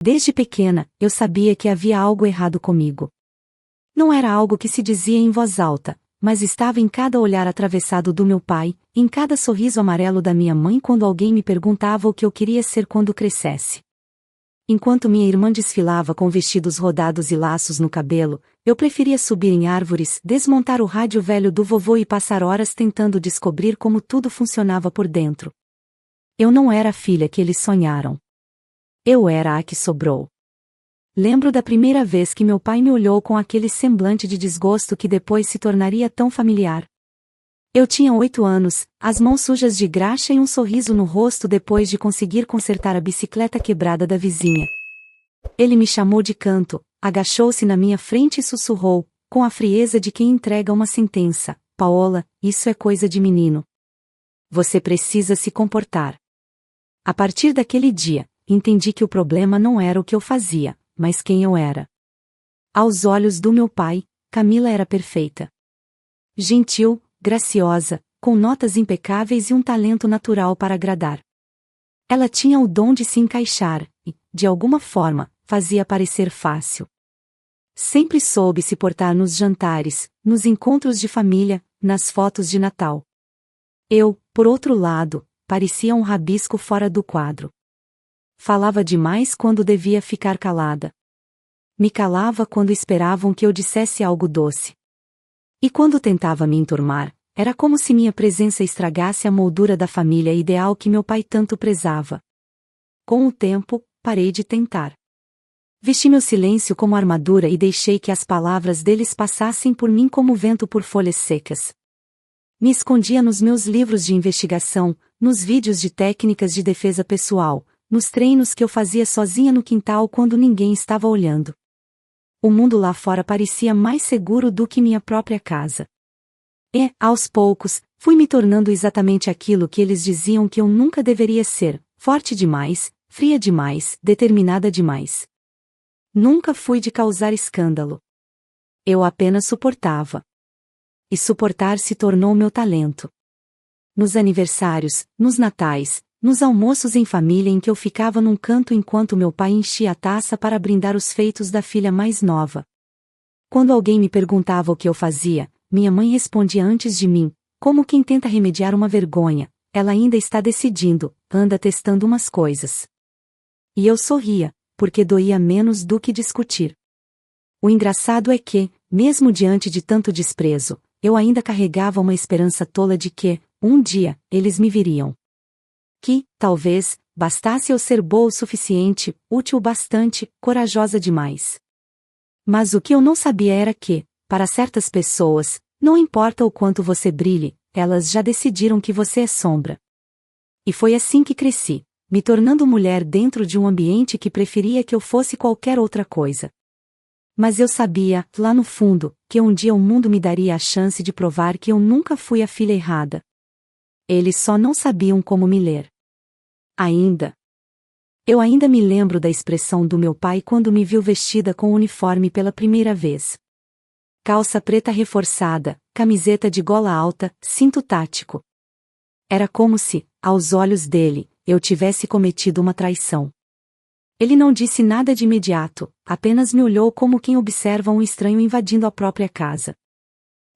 Desde pequena, eu sabia que havia algo errado comigo. Não era algo que se dizia em voz alta, mas estava em cada olhar atravessado do meu pai, em cada sorriso amarelo da minha mãe quando alguém me perguntava o que eu queria ser quando crescesse. Enquanto minha irmã desfilava com vestidos rodados e laços no cabelo, eu preferia subir em árvores, desmontar o rádio velho do vovô e passar horas tentando descobrir como tudo funcionava por dentro. Eu não era a filha que eles sonharam. Eu era a que sobrou. Lembro da primeira vez que meu pai me olhou com aquele semblante de desgosto que depois se tornaria tão familiar. Eu tinha 8 anos, as mãos sujas de graxa e um sorriso no rosto depois de conseguir consertar a bicicleta quebrada da vizinha. Ele me chamou de canto, agachou-se na minha frente e sussurrou, com a frieza de quem entrega uma sentença: Paola, isso é coisa de menino. Você precisa se comportar. A partir daquele dia, entendi que o problema não era o que eu fazia, mas quem eu era. Aos olhos do meu pai, Camila era perfeita. Gentil, graciosa, com notas impecáveis e um talento natural para agradar. Ela tinha o dom de se encaixar, e, de alguma forma, fazia parecer fácil. Sempre soube se portar nos jantares, nos encontros de família, nas fotos de Natal. Eu, por outro lado, parecia um rabisco fora do quadro. Falava demais quando devia ficar calada. Me calava quando esperavam que eu dissesse algo doce. E quando tentava me enturmar, era como se minha presença estragasse a moldura da família ideal que meu pai tanto prezava. Com o tempo, parei de tentar. Vesti meu silêncio como armadura e deixei que as palavras deles passassem por mim como vento por folhas secas. Me escondia nos meus livros de investigação, nos vídeos de técnicas de defesa pessoal, nos treinos que eu fazia sozinha no quintal quando ninguém estava olhando. O mundo lá fora parecia mais seguro do que minha própria casa. E, aos poucos, fui me tornando exatamente aquilo que eles diziam que eu nunca deveria ser: forte demais, fria demais, determinada demais. Nunca fui de causar escândalo. Eu apenas suportava. E suportar se tornou meu talento. Nos aniversários, nos natais, nos almoços em família em que eu ficava num canto enquanto meu pai enchia a taça para brindar os feitos da filha mais nova. Quando alguém me perguntava o que eu fazia, minha mãe respondia antes de mim, como quem tenta remediar uma vergonha: ela ainda está decidindo, anda testando umas coisas. E eu sorria, porque doía menos do que discutir. O engraçado é que, mesmo diante de tanto desprezo, eu ainda carregava uma esperança tola de que, um dia, eles me viriam. Que, talvez, bastasse eu ser boa o suficiente, útil o bastante, corajosa demais. Mas o que eu não sabia era que, para certas pessoas, não importa o quanto você brilhe, elas já decidiram que você é sombra. E foi assim que cresci, me tornando mulher dentro de um ambiente que preferia que eu fosse qualquer outra coisa. Mas eu sabia, lá no fundo, que um dia o mundo me daria a chance de provar que eu nunca fui a filha errada. Eles só não sabiam como me ler. Eu ainda me lembro da expressão do meu pai quando me viu vestida com o uniforme pela primeira vez. Calça preta reforçada, camiseta de gola alta, cinto tático. Era como se, aos olhos dele, eu tivesse cometido uma traição. Ele não disse nada de imediato, apenas me olhou como quem observa um estranho invadindo a própria casa.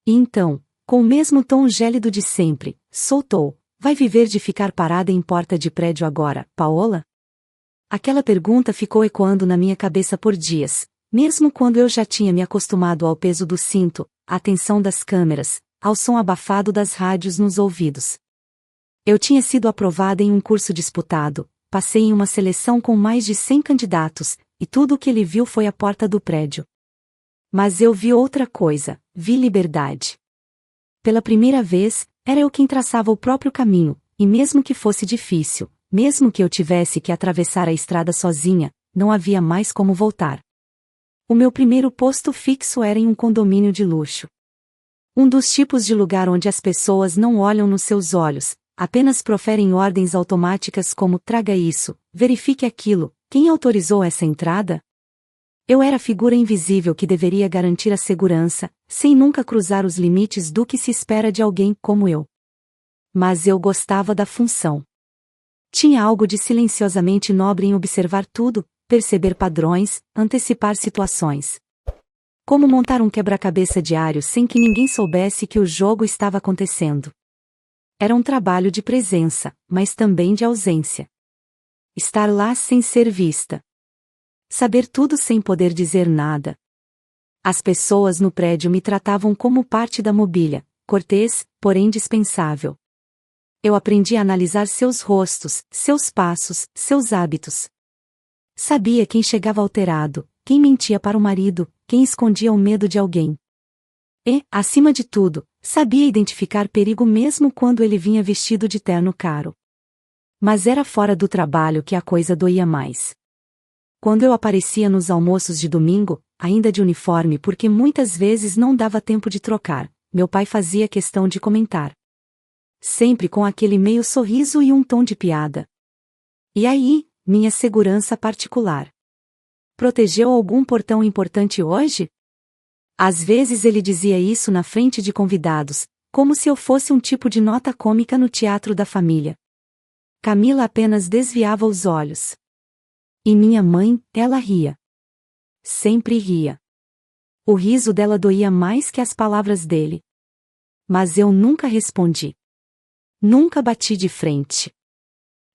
E então, com o mesmo tom gélido de sempre, soltou: vai viver de ficar parada em porta de prédio agora, Paola? Aquela pergunta ficou ecoando na minha cabeça por dias, mesmo quando eu já tinha me acostumado ao peso do cinto, à tensão das câmeras, ao som abafado das rádios nos ouvidos. Eu tinha sido aprovada em um curso disputado, passei em uma seleção com mais de 100 candidatos, e tudo o que ele viu foi a porta do prédio. Mas eu vi outra coisa, vi liberdade. Pela primeira vez, era eu quem traçava o próprio caminho, e mesmo que fosse difícil, mesmo que eu tivesse que atravessar a estrada sozinha, não havia mais como voltar. O meu primeiro posto fixo era em um condomínio de luxo. Um dos tipos de lugar onde as pessoas não olham nos seus olhos, apenas proferem ordens automáticas como: traga isso, verifique aquilo, quem autorizou essa entrada? Eu era a figura invisível que deveria garantir a segurança, sem nunca cruzar os limites do que se espera de alguém como eu. Mas eu gostava da função. Tinha algo de silenciosamente nobre em observar tudo, perceber padrões, antecipar situações. Como montar um quebra-cabeça diário sem que ninguém soubesse que o jogo estava acontecendo. Era um trabalho de presença, mas também de ausência. Estar lá sem ser vista. Saber tudo sem poder dizer nada. As pessoas no prédio me tratavam como parte da mobília, cortês, porém dispensável. Eu aprendi a analisar seus rostos, seus passos, seus hábitos. Sabia quem chegava alterado, quem mentia para o marido, quem escondia o medo de alguém. E, acima de tudo, sabia identificar perigo mesmo quando ele vinha vestido de terno caro. Mas era fora do trabalho que a coisa doía mais. Quando eu aparecia nos almoços de domingo, ainda de uniforme porque muitas vezes não dava tempo de trocar, meu pai fazia questão de comentar. Sempre com aquele meio sorriso e um tom de piada. E aí, minha segurança particular. Protegeu algum portão importante hoje? Às vezes ele dizia isso na frente de convidados, como se eu fosse um tipo de nota cômica no teatro da família. Camila apenas desviava os olhos. E minha mãe, ela ria. Sempre ria. O riso dela doía mais que as palavras dele. Mas eu nunca respondi. Nunca bati de frente.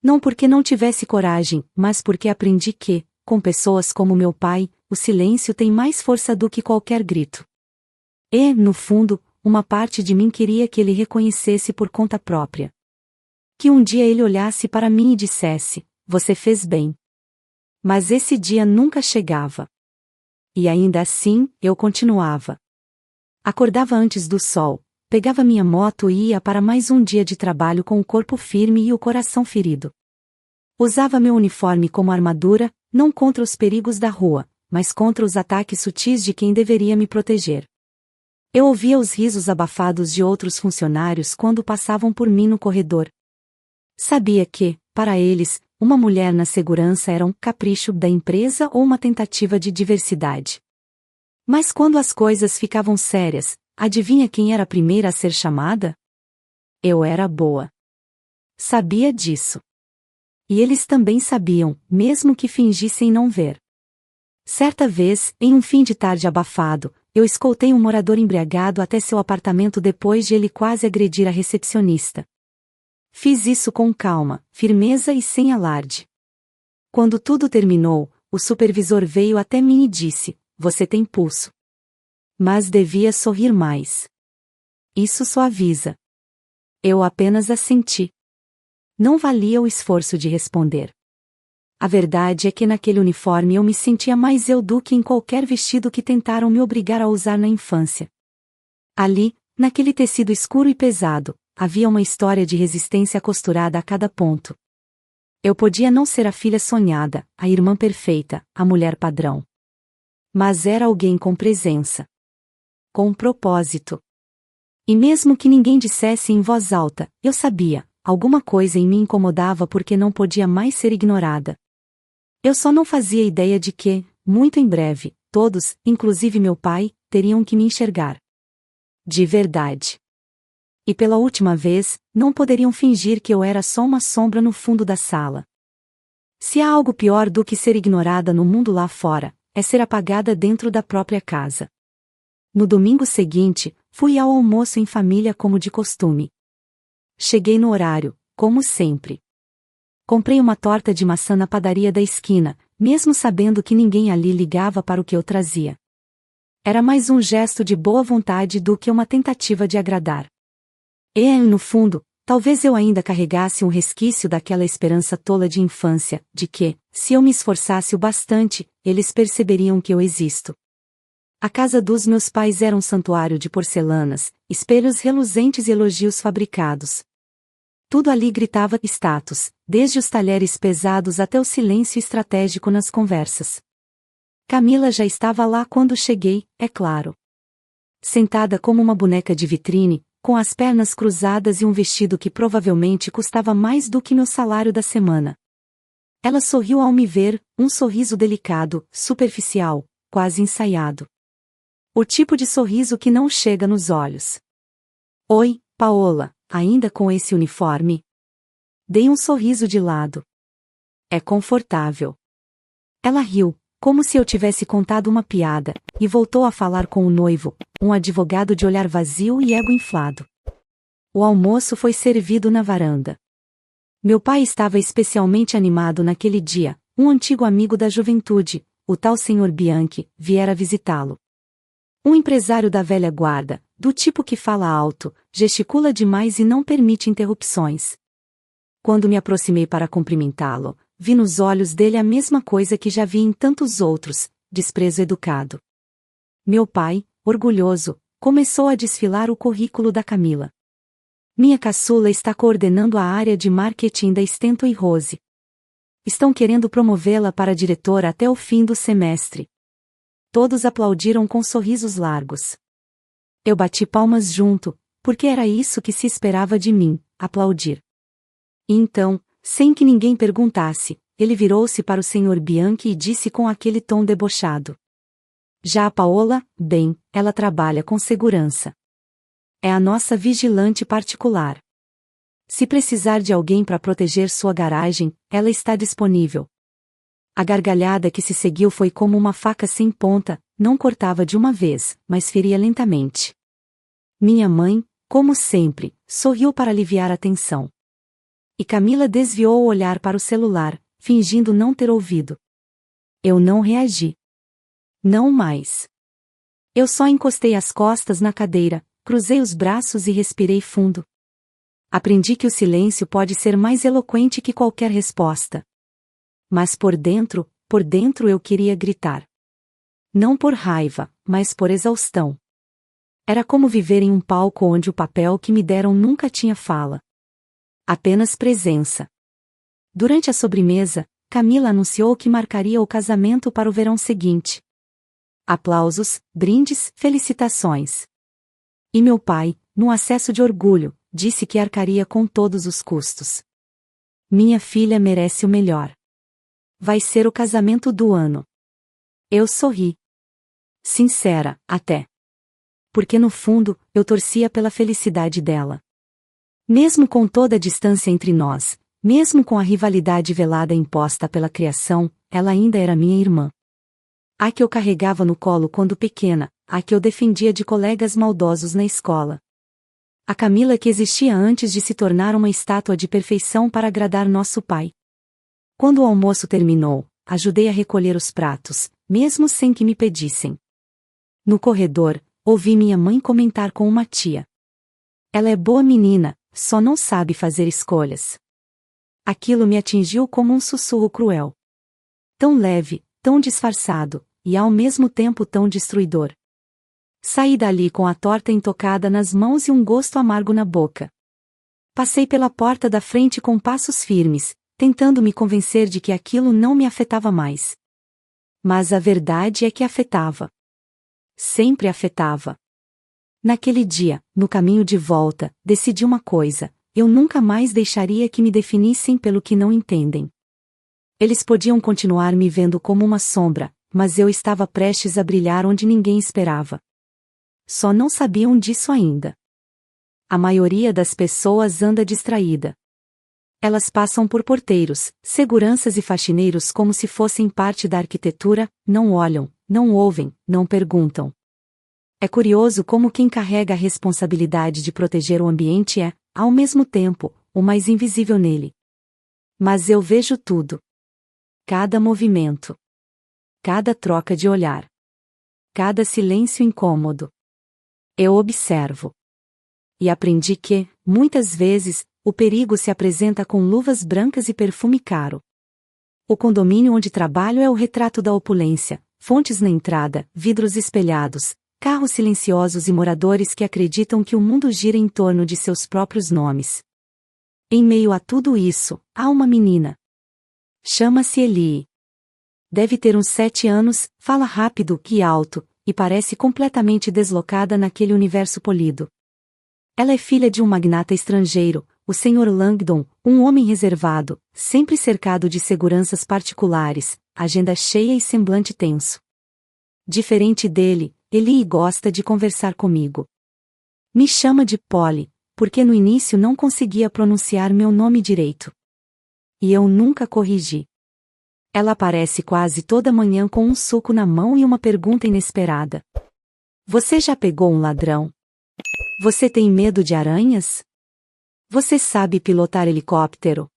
Não porque não tivesse coragem, mas porque aprendi que, com pessoas como meu pai, o silêncio tem mais força do que qualquer grito. E, no fundo, uma parte de mim queria que ele reconhecesse por conta própria. Que um dia ele olhasse para mim e dissesse: "Você fez bem." Mas esse dia nunca chegava. E ainda assim, eu continuava. Acordava antes do sol, pegava minha moto e ia para mais um dia de trabalho com o corpo firme e o coração ferido. Usava meu uniforme como armadura, não contra os perigos da rua, mas contra os ataques sutis de quem deveria me proteger. Eu ouvia os risos abafados de outros funcionários quando passavam por mim no corredor. Sabia que, para eles, uma mulher na segurança era um capricho da empresa ou uma tentativa de diversidade. Mas quando as coisas ficavam sérias, adivinha quem era a primeira a ser chamada? Eu era boa. Sabia disso. E eles também sabiam, mesmo que fingissem não ver. Certa vez, em um fim de tarde abafado, eu escoltei um morador embriagado até seu apartamento depois de ele quase agredir a recepcionista. Fiz isso com calma, firmeza e sem alarde. Quando tudo terminou, o supervisor veio até mim e disse: "Você tem pulso." Mas devia sorrir mais. Isso suaviza. Eu apenas assenti. Não valia o esforço de responder. A verdade é que naquele uniforme eu me sentia mais eu do que em qualquer vestido que tentaram me obrigar a usar na infância. Ali, naquele tecido escuro e pesado, havia uma história de resistência costurada a cada ponto. Eu podia não ser a filha sonhada, a irmã perfeita, a mulher padrão. Mas era alguém com presença. Com propósito. E mesmo que ninguém dissesse em voz alta, eu sabia, alguma coisa em mim incomodava porque não podia mais ser ignorada. Eu só não fazia ideia de que, muito em breve, todos, inclusive meu pai, teriam que me enxergar. De verdade. E pela última vez, não poderiam fingir que eu era só uma sombra no fundo da sala. Se há algo pior do que ser ignorada no mundo lá fora, é ser apagada dentro da própria casa. No domingo seguinte, fui ao almoço em família como de costume. Cheguei no horário, como sempre. Comprei uma torta de maçã na padaria da esquina, mesmo sabendo que ninguém ali ligava para o que eu trazia. Era mais um gesto de boa vontade do que uma tentativa de agradar. E, no fundo, talvez eu ainda carregasse um resquício daquela esperança tola de infância, de que, se eu me esforçasse o bastante, eles perceberiam que eu existo. A casa dos meus pais era um santuário de porcelanas, espelhos reluzentes e elogios fabricados. Tudo ali gritava status, desde os talheres pesados até o silêncio estratégico nas conversas. Camila já estava lá quando cheguei, é claro. Sentada como uma boneca de vitrine, com as pernas cruzadas e um vestido que provavelmente custava mais do que meu salário da semana. Ela sorriu ao me ver, um sorriso delicado, superficial, quase ensaiado. O tipo de sorriso que não chega nos olhos. "Oi, Paola, ainda com esse uniforme?" Dei um sorriso de lado. "É confortável." Ela riu, como se eu tivesse contado uma piada, e voltou a falar com o noivo, um advogado de olhar vazio e ego inflado. O almoço foi servido na varanda. Meu pai estava especialmente animado naquele dia. Um antigo amigo da juventude, o tal Sr. Bianchi, viera visitá-lo. Um empresário da velha guarda, do tipo que fala alto, gesticula demais e não permite interrupções. Quando me aproximei para cumprimentá-lo, vi nos olhos dele a mesma coisa que já vi em tantos outros, desprezo educado. Meu pai, orgulhoso, começou a desfilar o currículo da Camila. Minha caçula está coordenando a área de marketing da Stento e Rose. Estão querendo promovê-la para diretora até o fim do semestre. Todos aplaudiram com sorrisos largos. Eu bati palmas junto, porque era isso que se esperava de mim, aplaudir. E então, sem que ninguém perguntasse, ele virou-se para o Sr. Bianchi e disse com aquele tom debochado: Já a Paola, bem, ela trabalha com segurança. É a nossa vigilante particular. Se precisar de alguém para proteger sua garagem, ela está disponível. A gargalhada que se seguiu foi como uma faca sem ponta, não cortava de uma vez, mas feria lentamente. Minha mãe, como sempre, sorriu para aliviar a tensão. E Camila desviou o olhar para o celular, fingindo não ter ouvido. Eu não reagi. Não mais. Eu só encostei as costas na cadeira, cruzei os braços e respirei fundo. Aprendi que o silêncio pode ser mais eloquente que qualquer resposta. Mas por dentro eu queria gritar. Não por raiva, mas por exaustão. Era como viver em um palco onde o papel que me deram nunca tinha fala. Apenas presença. Durante a sobremesa, Camila anunciou que marcaria o casamento para o verão seguinte. Aplausos, brindes, felicitações. E meu pai, num acesso de orgulho, disse que arcaria com todos os custos. Minha filha merece o melhor. Vai ser o casamento do ano. Eu sorri. Sincera, até. Porque no fundo, eu torcia pela felicidade dela. Mesmo com toda a distância entre nós, mesmo com a rivalidade velada imposta pela criação, ela ainda era minha irmã. A que eu carregava no colo quando pequena, a que eu defendia de colegas maldosos na escola. A Camila que existia antes de se tornar uma estátua de perfeição para agradar nosso pai. Quando o almoço terminou, ajudei a recolher os pratos, mesmo sem que me pedissem. No corredor, ouvi minha mãe comentar com uma tia. Ela é boa menina, só não sabe fazer escolhas. Aquilo me atingiu como um sussurro cruel. Tão leve, tão disfarçado, e ao mesmo tempo tão destruidor. Saí dali com a torta intocada nas mãos e um gosto amargo na boca. Passei pela porta da frente com passos firmes, tentando me convencer de que aquilo não me afetava mais. Mas a verdade é que afetava. Sempre afetava. Naquele dia, no caminho de volta, decidi uma coisa: eu nunca mais deixaria que me definissem pelo que não entendem. Eles podiam continuar me vendo como uma sombra, mas eu estava prestes a brilhar onde ninguém esperava. Só não sabiam disso ainda. A maioria das pessoas anda distraída. Elas passam por porteiros, seguranças e faxineiros como se fossem parte da arquitetura, não olham, não ouvem, não perguntam. É curioso como quem carrega a responsabilidade de proteger o ambiente é, ao mesmo tempo, o mais invisível nele. Mas eu vejo tudo. Cada movimento. Cada troca de olhar. Cada silêncio incômodo. Eu observo. E aprendi que, muitas vezes, o perigo se apresenta com luvas brancas e perfume caro. O condomínio onde trabalho é o retrato da opulência, fontes na entrada, vidros espelhados, carros silenciosos e moradores que acreditam que o mundo gira em torno de seus próprios nomes. Em meio a tudo isso, há uma menina. Chama-se Elie. Deve ter uns 7 anos, fala rápido e alto, e parece completamente deslocada naquele universo polido. Ela é filha de um magnata estrangeiro, o Sr. Langdon, um homem reservado, sempre cercado de seguranças particulares, agenda cheia e semblante tenso. Diferente dele, Elie gosta de conversar comigo. Me chama de Polly, porque no início não conseguia pronunciar meu nome direito. E eu nunca corrigi. Ela aparece quase toda manhã com um suco na mão e uma pergunta inesperada. Você já pegou um ladrão? Você tem medo de aranhas? Você sabe pilotar helicóptero?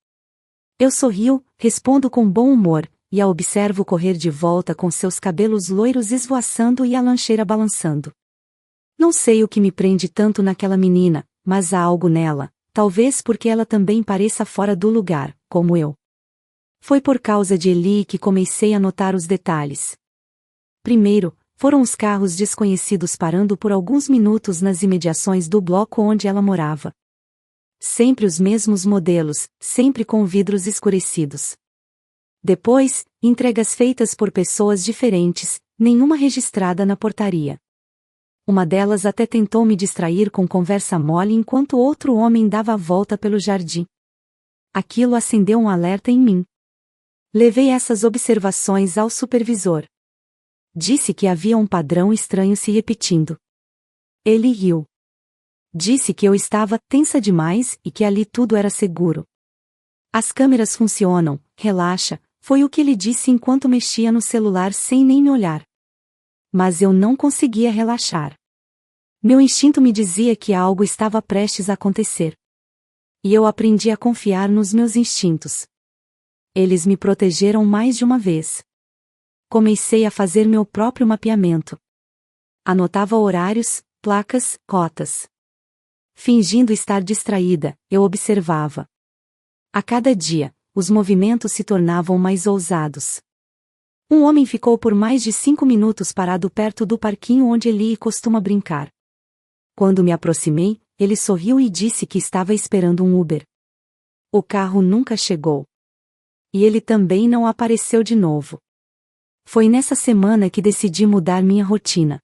Eu sorrio, respondo com bom humor, e a observo correr de volta com seus cabelos loiros esvoaçando e a lancheira balançando. Não sei o que me prende tanto naquela menina, mas há algo nela, talvez porque ela também pareça fora do lugar, como eu. Foi por causa de Eli que comecei a notar os detalhes. Primeiro, foram os carros desconhecidos parando por alguns minutos nas imediações do bloco onde ela morava. Sempre os mesmos modelos, sempre com vidros escurecidos. Depois, entregas feitas por pessoas diferentes, nenhuma registrada na portaria. Uma delas até tentou me distrair com conversa mole enquanto outro homem dava a volta pelo jardim. Aquilo acendeu um alerta em mim. Levei essas observações ao supervisor. Disse que havia um padrão estranho se repetindo. Ele riu. Disse que eu estava tensa demais e que ali tudo era seguro. As câmeras funcionam, relaxa, foi o que ele disse enquanto mexia no celular sem nem me olhar. Mas eu não conseguia relaxar. Meu instinto me dizia que algo estava prestes a acontecer. E eu aprendi a confiar nos meus instintos. Eles me protegeram mais de uma vez. Comecei a fazer meu próprio mapeamento. Anotava horários, placas, rotas. Fingindo estar distraída, eu observava. A cada dia, os movimentos se tornavam mais ousados. Um homem ficou por mais de 5 minutos parado perto do parquinho onde Eli costuma brincar. Quando me aproximei, ele sorriu e disse que estava esperando um Uber. O carro nunca chegou. E ele também não apareceu de novo. Foi nessa semana que decidi mudar minha rotina.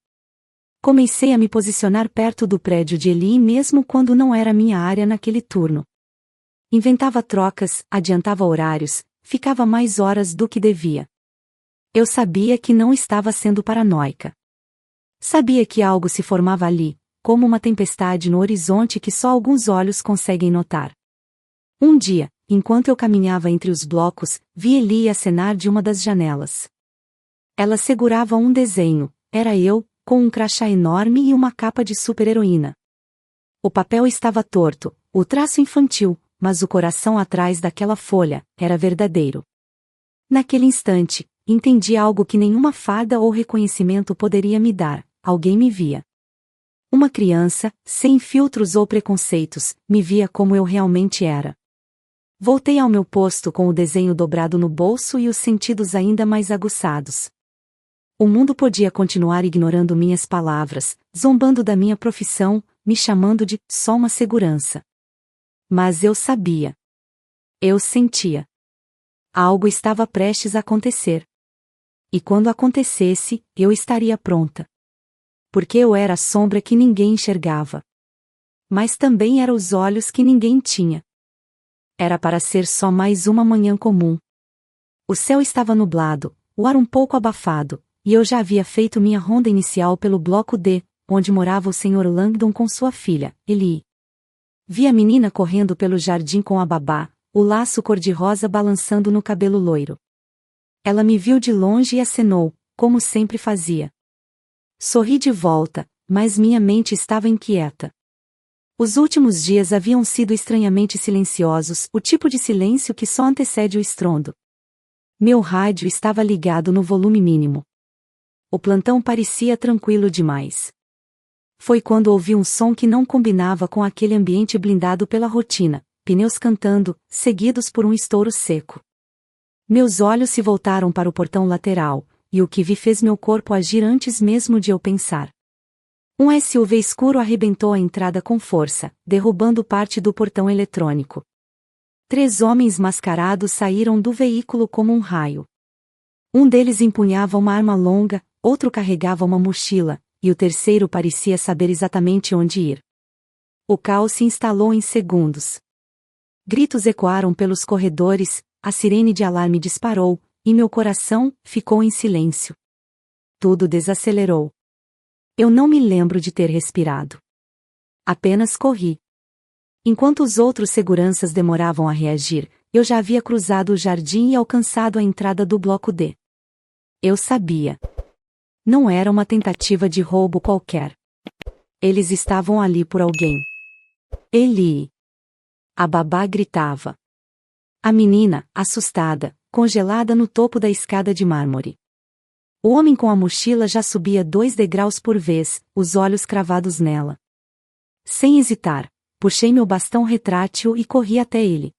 Comecei a me posicionar perto do prédio de Eli mesmo quando não era minha área naquele turno. Inventava trocas, adiantava horários, ficava mais horas do que devia. Eu sabia que não estava sendo paranoica. Sabia que algo se formava ali, como uma tempestade no horizonte que só alguns olhos conseguem notar. Um dia, enquanto eu caminhava entre os blocos, vi Eli acenar de uma das janelas. Ela segurava um desenho, era eu, com um crachá enorme e uma capa de super-heroína. O papel estava torto, o traço infantil, mas o coração atrás daquela folha era verdadeiro. Naquele instante, entendi algo que nenhuma fada ou reconhecimento poderia me dar: alguém me via. Uma criança, sem filtros ou preconceitos, me via como eu realmente era. Voltei ao meu posto com o desenho dobrado no bolso e os sentidos ainda mais aguçados. O mundo podia continuar ignorando minhas palavras, zombando da minha profissão, me chamando de só uma segurança. Mas eu sabia. Eu sentia. Algo estava prestes a acontecer. E quando acontecesse, eu estaria pronta. Porque eu era a sombra que ninguém enxergava. Mas também era os olhos que ninguém tinha. Era para ser só mais uma manhã comum. O céu estava nublado, o ar um pouco abafado, e eu já havia feito minha ronda inicial pelo bloco D, onde morava o Sr. Langdon com sua filha, Eli. Vi a menina correndo pelo jardim com a babá, o laço cor-de-rosa balançando no cabelo loiro. Ela me viu de longe e acenou, como sempre fazia. Sorri de volta, mas minha mente estava inquieta. Os últimos dias haviam sido estranhamente silenciosos, o tipo de silêncio que só antecede o estrondo. Meu rádio estava ligado no volume mínimo. O plantão parecia tranquilo demais. Foi quando ouvi um som que não combinava com aquele ambiente blindado pela rotina, pneus cantando, seguidos por um estouro seco. Meus olhos se voltaram para o portão lateral, e o que vi fez meu corpo agir antes mesmo de eu pensar. Um SUV escuro arrebentou a entrada com força, derrubando parte do portão eletrônico. 3 homens mascarados saíram do veículo como um raio. Um deles empunhava uma arma longa, outro carregava uma mochila, e o terceiro parecia saber exatamente onde ir. O caos se instalou em segundos. Gritos ecoaram pelos corredores, a sirene de alarme disparou, e meu coração ficou em silêncio. Tudo desacelerou. Eu não me lembro de ter respirado. Apenas corri. Enquanto os outros seguranças demoravam a reagir, eu já havia cruzado o jardim e alcançado a entrada do bloco D. Eu sabia. Não era uma tentativa de roubo qualquer. Eles estavam ali por alguém. Eli. A babá gritava. A menina, assustada, congelada no topo da escada de mármore. O homem com a mochila já subia 2 degraus por vez, os olhos cravados nela. Sem hesitar, puxei meu bastão retrátil e corri até ele.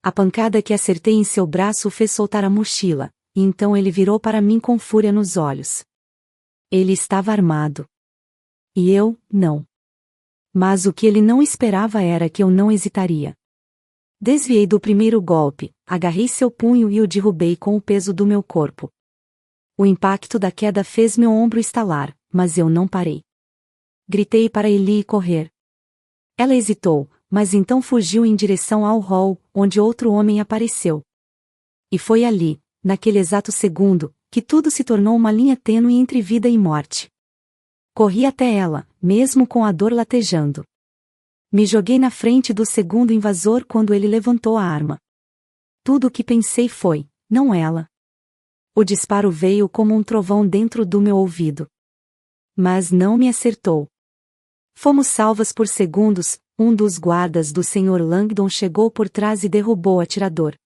A pancada que acertei em seu braço o fez soltar a mochila, e então ele virou para mim com fúria nos olhos. Ele estava armado. E eu, não. Mas o que ele não esperava era que eu não hesitaria. Desviei do primeiro golpe, agarrei seu punho e o derrubei com o peso do meu corpo. O impacto da queda fez meu ombro estalar, mas eu não parei. Gritei para Eli correr. Ela hesitou, mas então fugiu em direção ao hall, onde outro homem apareceu. E foi ali, naquele exato segundo, que tudo se tornou uma linha tênue entre vida e morte. Corri até ela, mesmo com a dor latejando. Me joguei na frente do segundo invasor quando ele levantou a arma. Tudo o que pensei foi, não ela. O disparo veio como um trovão dentro do meu ouvido. Mas não me acertou. Fomos salvas por segundos, um dos guardas do Sr. Langdon chegou por trás e derrubou o atirador.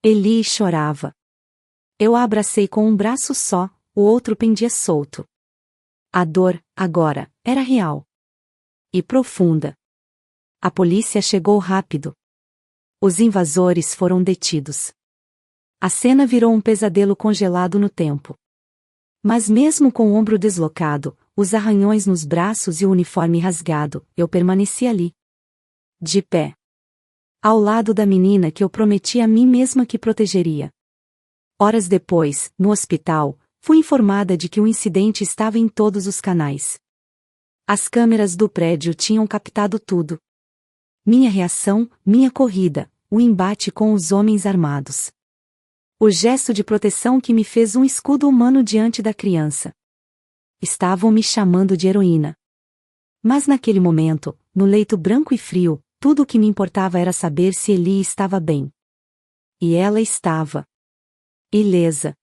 Eli chorava. Eu a abracei com um braço só, o outro pendia solto. A dor, agora, era real. E profunda. A polícia chegou rápido. Os invasores foram detidos. A cena virou um pesadelo congelado no tempo. Mas mesmo com o ombro deslocado, os arranhões nos braços e o uniforme rasgado, eu permaneci ali. De pé. Ao lado da menina que eu prometi a mim mesma que protegeria. Horas depois, no hospital, fui informada de que o incidente estava em todos os canais. As câmeras do prédio tinham captado tudo. Minha reação, minha corrida, o embate com os homens armados. O gesto de proteção que me fez um escudo humano diante da criança. Estavam me chamando de heroína. Mas naquele momento, no leito branco e frio, tudo o que me importava era saber se Eli estava bem. E ela estava. Ilesa.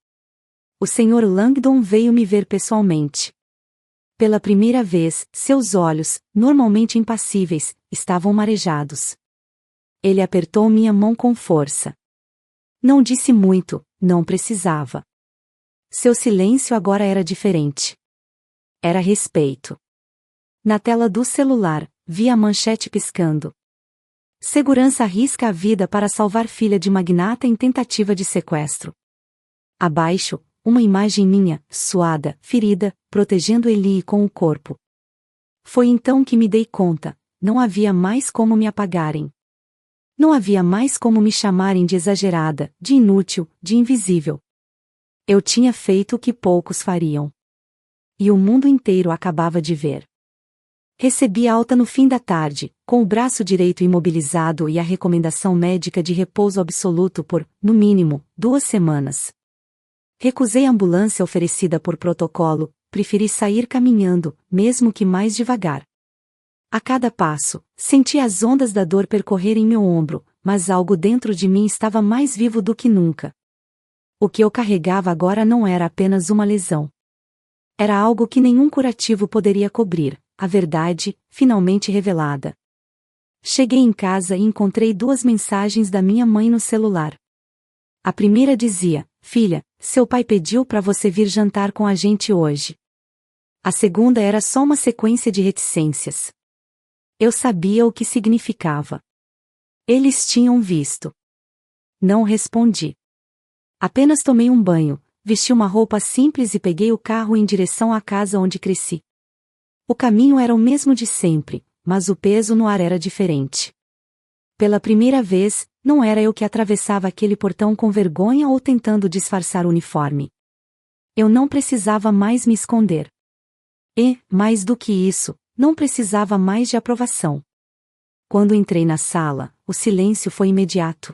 O Sr. Langdon veio me ver pessoalmente. Pela primeira vez, seus olhos, normalmente impassíveis, estavam marejados. Ele apertou minha mão com força. Não disse muito, não precisava. Seu silêncio agora era diferente. Era respeito. Na tela do celular, vi a manchete piscando. Segurança arrisca a vida para salvar filha de magnata em tentativa de sequestro. Abaixo, uma imagem minha, suada, ferida, protegendo Eli com o corpo. Foi então que me dei conta, não havia mais como me apagarem. Não havia mais como me chamarem de exagerada, de inútil, de invisível. Eu tinha feito o que poucos fariam. E o mundo inteiro acabava de ver. Recebi alta no fim da tarde, com o braço direito imobilizado e a recomendação médica de repouso absoluto por, no mínimo, 2 semanas. Recusei a ambulância oferecida por protocolo, preferi sair caminhando, mesmo que mais devagar. A cada passo, senti as ondas da dor percorrerem meu ombro, mas algo dentro de mim estava mais vivo do que nunca. O que eu carregava agora não era apenas uma lesão. Era algo que nenhum curativo poderia cobrir, a verdade, finalmente revelada. Cheguei em casa e encontrei 2 mensagens da minha mãe no celular. A primeira dizia: "Filha, seu pai pediu para você vir jantar com a gente hoje." A segunda era só uma sequência de reticências. Eu sabia o que significava. Eles tinham visto. Não respondi. Apenas tomei um banho, vesti uma roupa simples e peguei o carro em direção à casa onde cresci. O caminho era o mesmo de sempre, mas o peso no ar era diferente. Pela primeira vez, não era eu que atravessava aquele portão com vergonha ou tentando disfarçar o uniforme. Eu não precisava mais me esconder. E, mais do que isso, não precisava mais de aprovação. Quando entrei na sala, o silêncio foi imediato.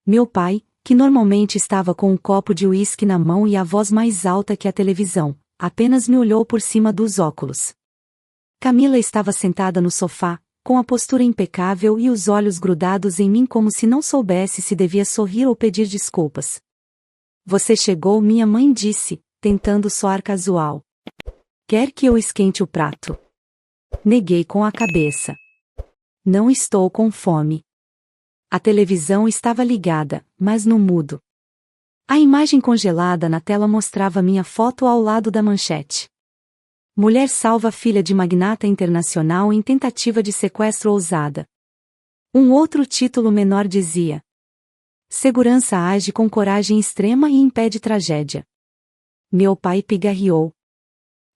Meu pai, que normalmente estava com um copo de uísque na mão e a voz mais alta que a televisão, apenas me olhou por cima dos óculos. Camila estava sentada no sofá, com a postura impecável e os olhos grudados em mim como se não soubesse se devia sorrir ou pedir desculpas. Você chegou, minha mãe disse, tentando soar casual. Quer que eu esquente o prato? Neguei com a cabeça. Não estou com fome. A televisão estava ligada, mas no mudo. A imagem congelada na tela mostrava minha foto ao lado da manchete. Mulher salva filha de magnata internacional em tentativa de sequestro ousada. Um outro título menor dizia: Segurança age com coragem extrema e impede tragédia. Meu pai pigarreou.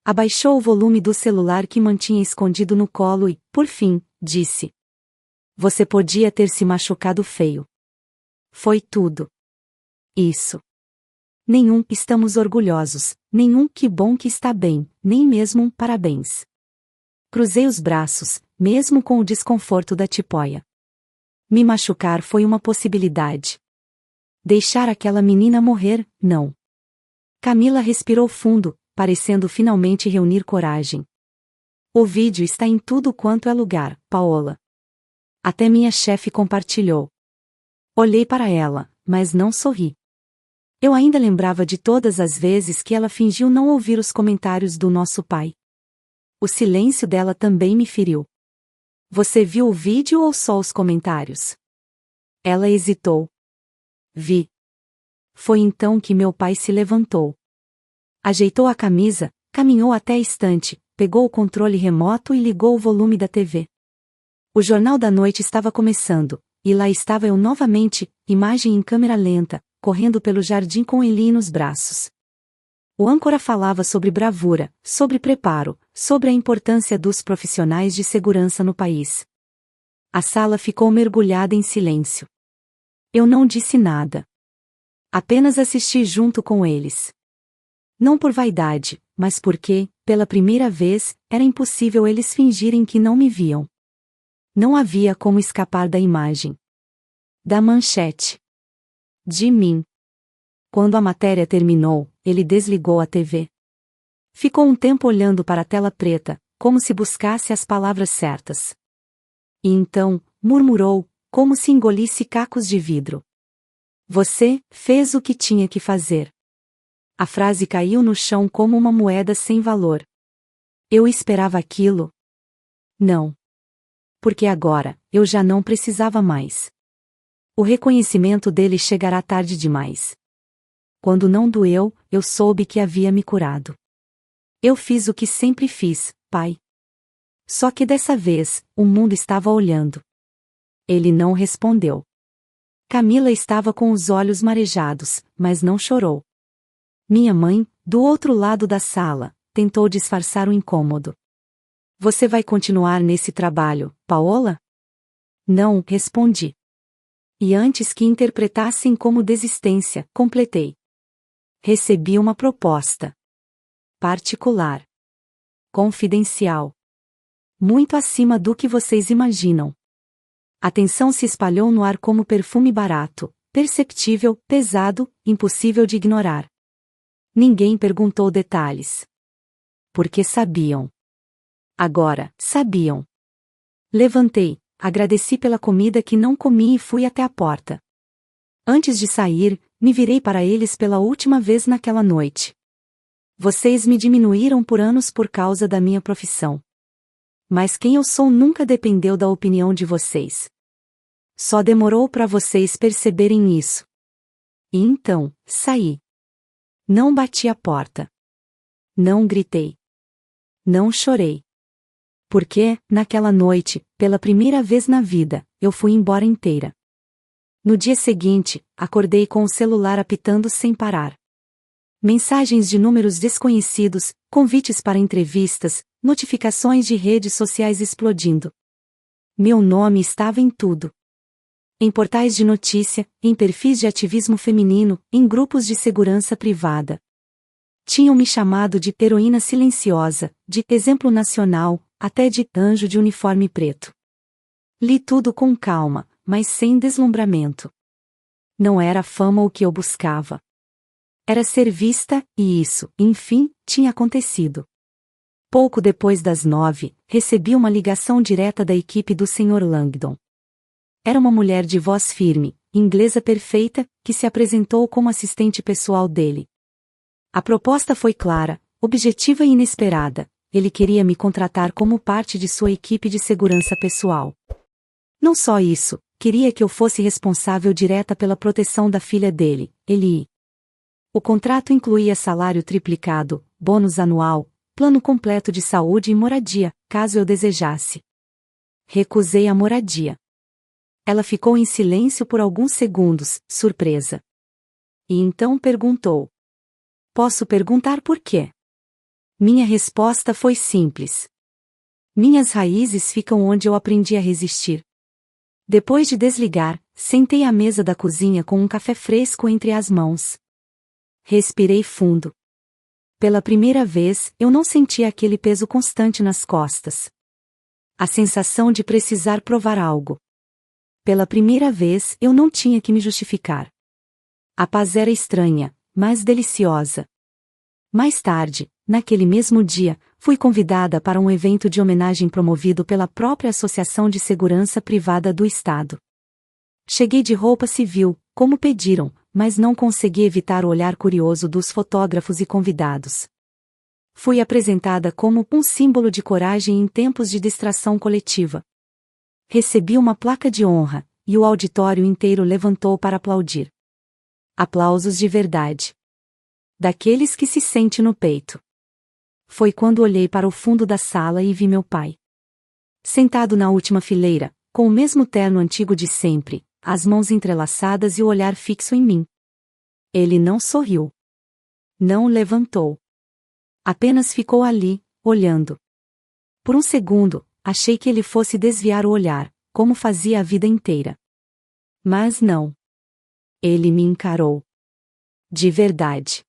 Abaixou o volume do celular que mantinha escondido no colo e, por fim, disse: Você podia ter se machucado feio. Foi tudo. Isso. Nenhum estamos orgulhosos, nenhum que bom que está bem, nem mesmo um parabéns. Cruzei os braços, mesmo com o desconforto da tipóia. Me machucar foi uma possibilidade. Deixar aquela menina morrer, não. Camila respirou fundo, parecendo finalmente reunir coragem. O vídeo está em tudo quanto é lugar, Paola. Até minha chefe compartilhou. Olhei para ela, mas não sorri. Eu ainda lembrava de todas as vezes que ela fingiu não ouvir os comentários do nosso pai. O silêncio dela também me feriu. Você viu o vídeo ou só os comentários? Ela hesitou. Vi. Foi então que meu pai se levantou. Ajeitou a camisa, caminhou até a estante, pegou o controle remoto e ligou o volume da TV. O Jornal da Noite estava começando, e lá estava eu novamente, imagem em câmera lenta, correndo pelo jardim com Eli nos braços. O âncora falava sobre bravura, sobre preparo, sobre a importância dos profissionais de segurança no país. A sala ficou mergulhada em silêncio. Eu não disse nada. Apenas assisti junto com eles. Não por vaidade, mas porque, pela primeira vez, era impossível eles fingirem que não me viam. Não havia como escapar da imagem. Da manchete. De mim. Quando a matéria terminou, ele desligou a TV. Ficou um tempo olhando para a tela preta, como se buscasse as palavras certas. E então, murmurou, como se engolisse cacos de vidro. Você fez o que tinha que fazer. A frase caiu no chão como uma moeda sem valor. Eu esperava aquilo? Não. Porque agora, eu já não precisava mais. O reconhecimento dele chegará tarde demais. Quando não doeu, eu soube que havia me curado. Eu fiz o que sempre fiz, pai. Só que dessa vez, o mundo estava olhando. Ele não respondeu. Camila estava com os olhos marejados, mas não chorou. Minha mãe, do outro lado da sala, tentou disfarçar o incômodo. Você vai continuar nesse trabalho, Paola? Não, respondi. E antes que interpretassem como desistência, completei. Recebi uma proposta. Particular. Confidencial. Muito acima do que vocês imaginam. A tensão se espalhou no ar como perfume barato, perceptível, pesado, impossível de ignorar. Ninguém perguntou detalhes. Porque sabiam. Agora, sabiam. Levantei, agradeci pela comida que não comi e fui até a porta. Antes de sair, me virei para eles pela última vez naquela noite. Vocês me diminuíram por anos por causa da minha profissão. Mas quem eu sou nunca dependeu da opinião de vocês. Só demorou para vocês perceberem isso. E então, saí. Não bati a porta. Não gritei. Não chorei. Porque, naquela noite, pela primeira vez na vida, eu fui embora inteira. No dia seguinte, acordei com o celular apitando sem parar. Mensagens de números desconhecidos, convites para entrevistas, notificações de redes sociais explodindo. Meu nome estava em tudo. Em portais de notícia, em perfis de ativismo feminino, em grupos de segurança privada. Tinham me chamado de heroína silenciosa, de exemplo nacional, até de anjo de uniforme preto. Li tudo com calma, mas sem deslumbramento. Não era fama o que eu buscava. Era ser vista, e isso, enfim, tinha acontecido. Pouco depois das 9, recebi uma ligação direta da equipe do Sr. Langdon. Era uma mulher de voz firme, inglesa perfeita, que se apresentou como assistente pessoal dele. A proposta foi clara, objetiva e inesperada. Ele queria me contratar como parte de sua equipe de segurança pessoal. Não só isso, queria que eu fosse responsável direta pela proteção da filha dele, Ellie. O contrato incluía salário triplicado, bônus anual, plano completo de saúde e moradia, caso eu desejasse. Recusei a moradia. Ela ficou em silêncio por alguns segundos, surpresa. E então perguntou: "Posso perguntar por quê?" Minha resposta foi simples. Minhas raízes ficam onde eu aprendi a resistir. Depois de desligar, sentei à mesa da cozinha com um café fresco entre as mãos. Respirei fundo. Pela primeira vez, eu não sentia aquele peso constante nas costas. A sensação de precisar provar algo. Pela primeira vez, eu não tinha que me justificar. A paz era estranha, mas deliciosa. Mais tarde, naquele mesmo dia, fui convidada para um evento de homenagem promovido pela própria Associação de Segurança Privada do Estado. Cheguei de roupa civil, como pediram, mas não consegui evitar o olhar curioso dos fotógrafos e convidados. Fui apresentada como um símbolo de coragem em tempos de distração coletiva. Recebi uma placa de honra, e o auditório inteiro levantou para aplaudir. Aplausos de verdade. Daqueles que se sente no peito. Foi quando olhei para o fundo da sala e vi meu pai. Sentado na última fileira, com o mesmo terno antigo de sempre, as mãos entrelaçadas e o olhar fixo em mim. Ele não sorriu. Não levantou. Apenas ficou ali, olhando. Por um segundo, achei que ele fosse desviar o olhar, como fazia a vida inteira. Mas não. Ele me encarou. De verdade.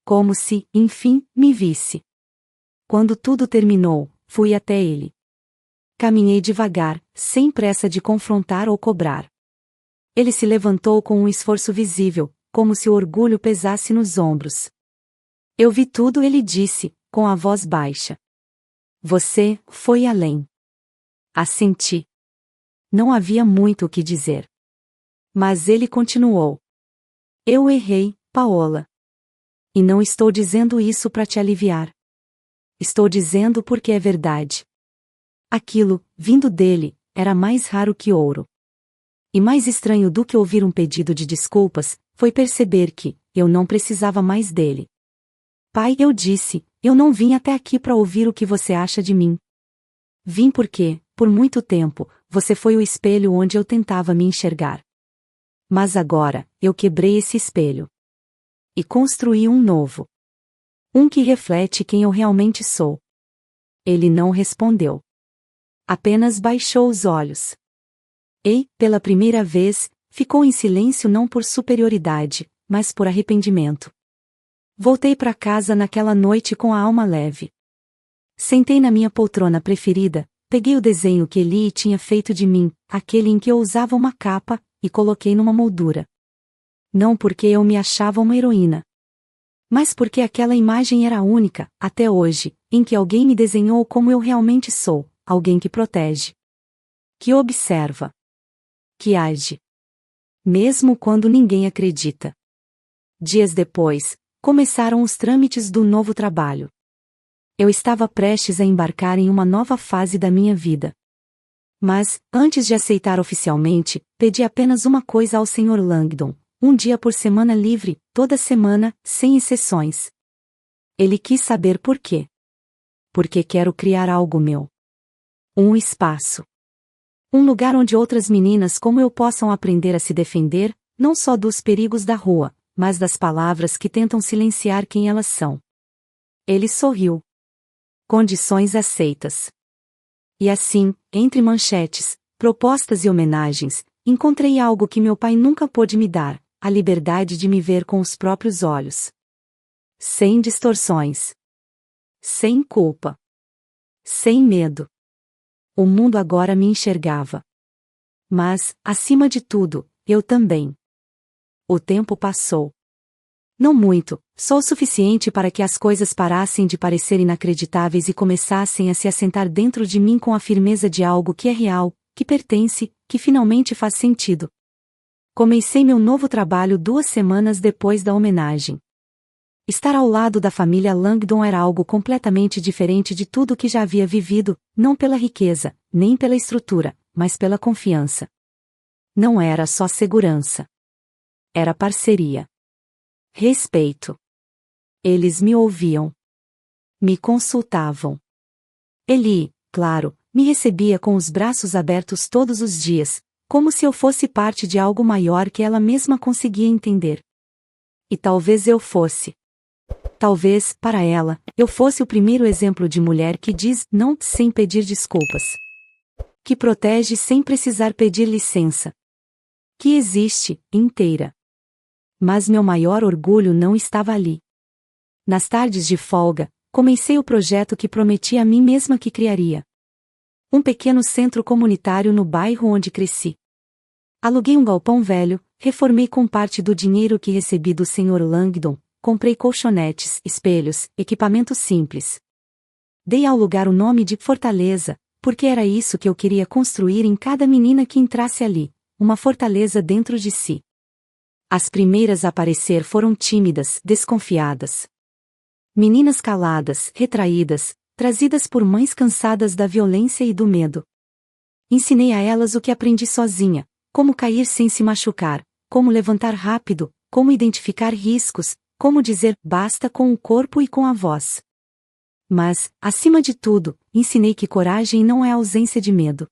Como se, enfim, me visse. Quando tudo terminou, fui até ele. Caminhei devagar, sem pressa de confrontar ou cobrar. Ele se levantou com um esforço visível, como se o orgulho pesasse nos ombros. Eu vi tudo, ele disse, com a voz baixa. Você foi além. Assenti. Não havia muito o que dizer. Mas ele continuou. Eu errei, Paola. E não estou dizendo isso para te aliviar. Estou dizendo porque é verdade. Aquilo, vindo dele, era mais raro que ouro. E mais estranho do que ouvir um pedido de desculpas, foi perceber que eu não precisava mais dele. Pai, eu disse, eu não vim até aqui para ouvir o que você acha de mim. Vim porque, por muito tempo, você foi o espelho onde eu tentava me enxergar. Mas agora, eu quebrei esse espelho. E construí um novo. Um que reflete quem eu realmente sou. Ele não respondeu. Apenas baixou os olhos. E, pela primeira vez, ficou em silêncio não por superioridade, mas por arrependimento. Voltei para casa naquela noite com a alma leve. Sentei na minha poltrona preferida, peguei o desenho que Eli tinha feito de mim, aquele em que eu usava uma capa, e coloquei numa moldura. Não porque eu me achava uma heroína. Mas porque aquela imagem era única, até hoje, em que alguém me desenhou como eu realmente sou, alguém que protege. Que observa. Que age. Mesmo quando ninguém acredita. Dias depois, começaram os trâmites do novo trabalho. Eu estava prestes a embarcar em uma nova fase da minha vida. Mas, antes de aceitar oficialmente, pedi apenas uma coisa ao Sr. Langdon: um dia por semana livre, toda semana, sem exceções. Ele quis saber por quê. Porque quero criar algo meu. Um espaço. Um lugar onde outras meninas como eu possam aprender a se defender, não só dos perigos da rua, mas das palavras que tentam silenciar quem elas são. Ele sorriu. Condições aceitas. E assim, entre manchetes, propostas e homenagens, encontrei algo que meu pai nunca pôde me dar: a liberdade de me ver com os próprios olhos. Sem distorções. Sem culpa. Sem medo. O mundo agora me enxergava. Mas, acima de tudo, eu também. O tempo passou. Não muito, só o suficiente para que as coisas parassem de parecer inacreditáveis e começassem a se assentar dentro de mim com a firmeza de algo que é real, que pertence, que finalmente faz sentido. Comecei meu novo trabalho 2 semanas depois da homenagem. Estar ao lado da família Langdon era algo completamente diferente de tudo que já havia vivido, não pela riqueza, nem pela estrutura, mas pela confiança. Não era só segurança. Era parceria. Respeito. Eles me ouviam. Me consultavam. Eli, claro, me recebia com os braços abertos todos os dias, como se eu fosse parte de algo maior que ela mesma conseguia entender. E talvez eu fosse. Talvez, para ela, eu fosse o primeiro exemplo de mulher que diz não sem pedir desculpas. Que protege sem precisar pedir licença. Que existe, inteira. Mas meu maior orgulho não estava ali. Nas tardes de folga, comecei o projeto que prometi a mim mesma que criaria. Um pequeno centro comunitário no bairro onde cresci. Aluguei um galpão velho, reformei com parte do dinheiro que recebi do Sr. Langdon, comprei colchonetes, espelhos, equipamentos simples. Dei ao lugar o nome de Fortaleza, porque era isso que eu queria construir em cada menina que entrasse ali, uma fortaleza dentro de si. As primeiras a aparecer foram tímidas, desconfiadas. Meninas caladas, retraídas, trazidas por mães cansadas da violência e do medo. Ensinei a elas o que aprendi sozinha, como cair sem se machucar, como levantar rápido, como identificar riscos, como dizer basta com o corpo e com a voz. Mas, acima de tudo, ensinei que coragem não é ausência de medo.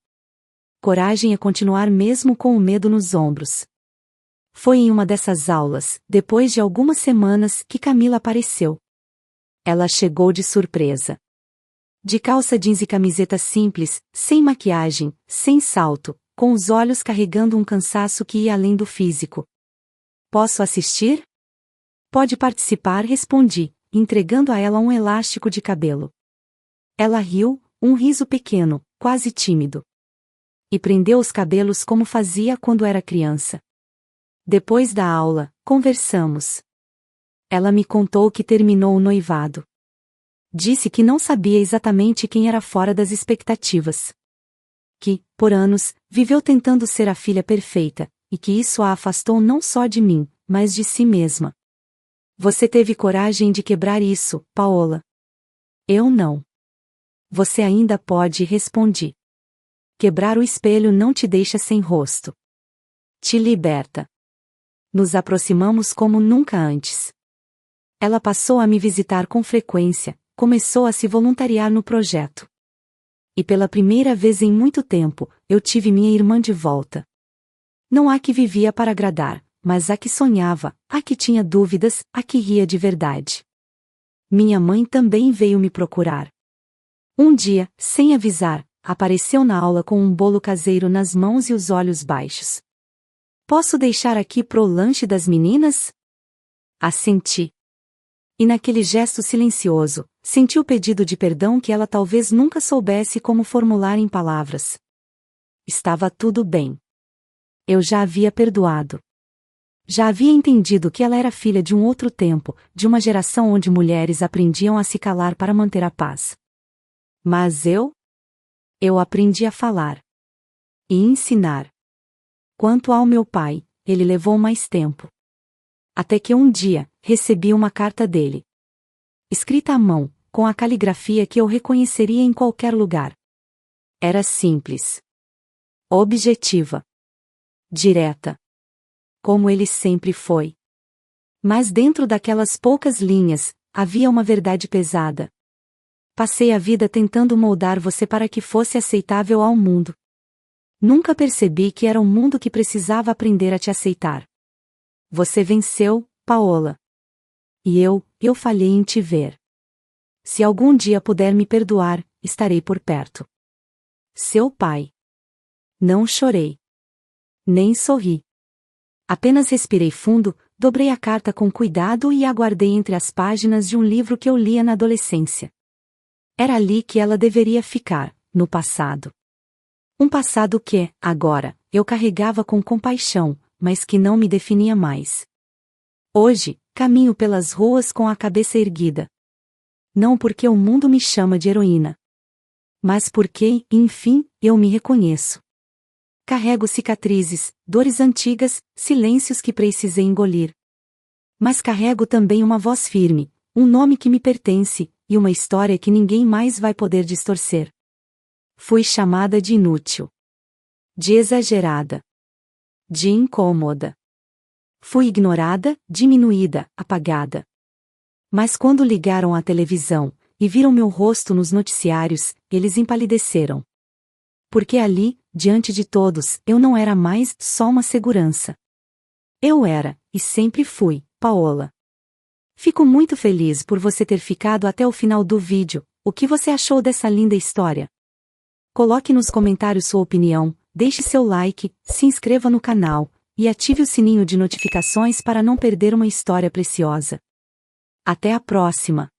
Coragem é continuar mesmo com o medo nos ombros. Foi em uma dessas aulas, depois de algumas semanas, que Camila apareceu. Ela chegou de surpresa. De calça jeans e camiseta simples, sem maquiagem, sem salto, com os olhos carregando um cansaço que ia além do físico. Posso assistir? Pode participar, respondi, entregando a ela um elástico de cabelo. Ela riu, um riso pequeno, quase tímido. E prendeu os cabelos como fazia quando era criança. Depois da aula, conversamos. Ela me contou que terminou o noivado. Disse que não sabia exatamente quem era fora das expectativas. Que, por anos, viveu tentando ser a filha perfeita, e que isso a afastou não só de mim, mas de si mesma. Você teve coragem de quebrar isso, Paola. Eu não. Você ainda pode, respondi. Quebrar o espelho não te deixa sem rosto. Te liberta. Nos aproximamos como nunca antes. Ela passou a me visitar com frequência, começou a se voluntariar no projeto. E pela primeira vez em muito tempo, eu tive minha irmã de volta. Não a que vivia para agradar, mas a que sonhava, a que tinha dúvidas, a que ria de verdade. Minha mãe também veio me procurar. Um dia, sem avisar, apareceu na aula com um bolo caseiro nas mãos e os olhos baixos. Posso deixar aqui pro lanche das meninas? Assenti. E naquele gesto silencioso, senti o pedido de perdão que ela talvez nunca soubesse como formular em palavras. Estava tudo bem. Eu já havia perdoado. Já havia entendido que ela era filha de um outro tempo, de uma geração onde mulheres aprendiam a se calar para manter a paz. Mas eu aprendi a falar. E ensinar. Quanto ao meu pai, ele levou mais tempo. Até que um dia, recebi uma carta dele. Escrita à mão, com a caligrafia que eu reconheceria em qualquer lugar. Era simples. Objetiva. Direta. Como ele sempre foi. Mas dentro daquelas poucas linhas, havia uma verdade pesada. Passei a vida tentando moldar você para que fosse aceitável ao mundo. Nunca percebi que era o mundo que precisava aprender a te aceitar. Você venceu, Paola. E eu falhei em te ver. Se algum dia puder me perdoar, estarei por perto. Seu pai. Não chorei. Nem sorri. Apenas respirei fundo, dobrei a carta com cuidado e a guardei entre as páginas de um livro que eu lia na adolescência. Era ali que ela deveria ficar, no passado. Um passado que, agora, eu carregava com compaixão, mas que não me definia mais. Hoje, caminho pelas ruas com a cabeça erguida. Não porque o mundo me chama de heroína, mas porque, enfim, eu me reconheço. Carrego cicatrizes, dores antigas, silêncios que precisei engolir. Mas carrego também uma voz firme, um nome que me pertence, e uma história que ninguém mais vai poder distorcer. Fui chamada de inútil, de exagerada, de incômoda. Fui ignorada, diminuída, apagada. Mas quando ligaram a televisão e viram meu rosto nos noticiários, eles empalideceram. Porque ali, diante de todos, eu não era mais só uma segurança. Eu era, e sempre fui, Paola. Fico muito feliz por você ter ficado até o final do vídeo. O que você achou dessa linda história? Coloque nos comentários sua opinião, deixe seu like, se inscreva no canal e ative o sininho de notificações para não perder uma história preciosa. Até a próxima!